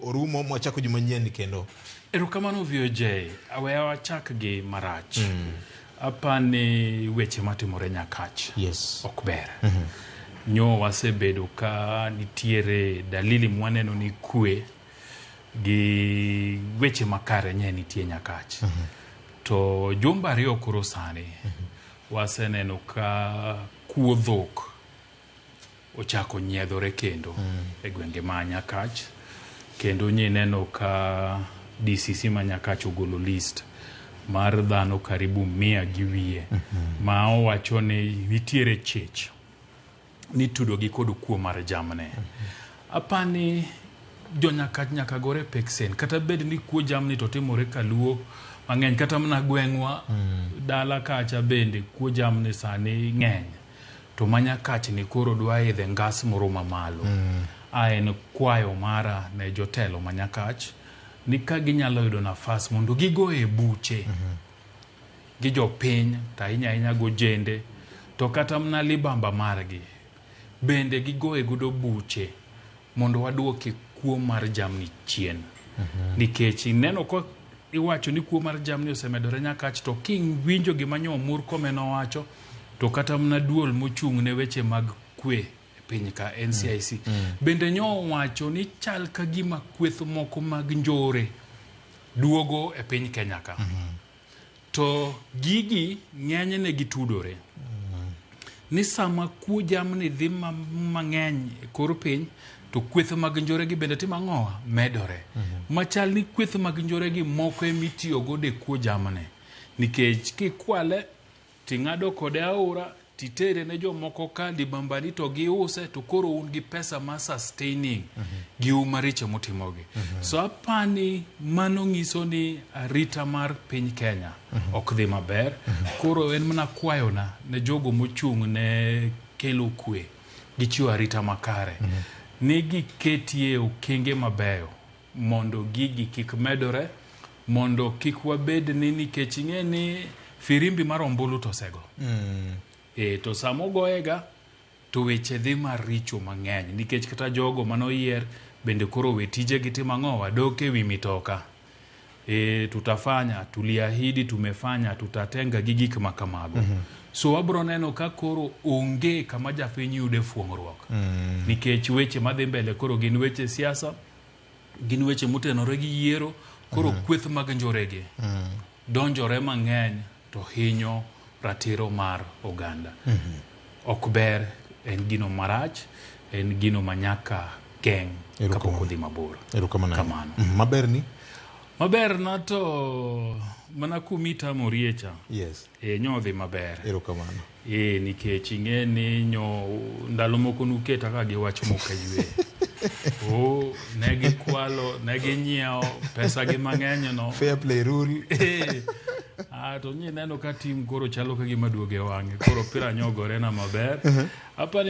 orumo mwachako jumanyien kendo. Erokamano VOJ, aweya wachak gi marach. Apani weche matimore Nyakach. Yes. Okber. Nyo wasebedo ka nitiere dalili mwaneno ni kwe gi weche makare nye nitie Nyakach. To jumba ariyo koro sani waseneno ka kuo dhok ochako nyiedhore kendo e gwenge ma Nyakach. Kendo nye neno ka DCC ma Nyakach ogolo list mar dhano karibu 100 gi wiye ma owacho ni nitiere chich ni tudo gi kod kuo mar jamne. Apani jo Nyakach nyaka gore peksen kata bed ni kuo jamni to timore Kaluo mang'eny kata mna gweng'wa dala kacha bende kuo jamni sani ng'eny to ma Nyakach ni koro dwa idhe ngas moro mamalo. En kwayo mara ne jotelo ma Nyakach ni ka ginyalo yudo nafas mondo gigo e buche gi jopiny ta inya go jende to kata mna libamba margi bende gigo e gudo buche mondo waduoke kuo mar jamni chien. Nikech neno ko iwacho ni kuo mar jamni osemedore Nyakach to king winjo gima nyo mur komeno wacho to kata mna duol mochung' ne weche mag kwe piny ka NCIC bende nyo wacho ni chal ka gima kweth moko mag njore duogo e piny Kenya ka. To gigi ng'enyne gitudore. Ni sama kuo jamni dhi mang'eny kor piny to kweth mag njore gi bende timo ang'owa medore. Machal ni kweth mag njore gi moko emitiyo gode kuo jamni. Nikech kikwale ting'ado kode aora titere ne jo moko ka libambani to giuse to koro un gi pesa ma sustaining gi umariche motimogi. So apani mano ng'iso ni arita mar piny Kenya ok dhi maber. Koro en mana kwayona ne jogo mochung' ne kelo kwe gichiwo arita makare. Ni giketie okenge mabeyo mondo gigi kik medore mondo kik wabed ni nikech ing'e ni firimbi mar ombulu to sego. To samo goega to weche dhi maricho mang'eny nikech kata jogo manoyier bende koro we tije gi timo ang'owa dok e wi mitoka. Tutafanya, tuliahidi, tumefanya, tutatenga gi gik makamago. So wabro neno ka koro onge kama jafiny yude fuong'ruok. Nikech weche madhi mbele koro gin weche siasa, gin weche motenore gi yiero, koro kweth mag njoregi donjore mang'eny to hinyo ratiro mar oganda. Ok ber, en gino marach, en gino manyaka geng' kapok odhi mabor. Kamano. Maber ni? Maber na to mana kumita moriecha. Yes. Nyo dhi maber. Erokamano. Nikech ing'e ni nyo ndalo moko nuketa ka giwach moka ywe. Negi kwalo, negi nyieo, pesa gi mang'eny no. Fair play rule. To nye neno ka tim koro chalo ka gima duoge wang'e. Koro pira nyogore na maber. Apani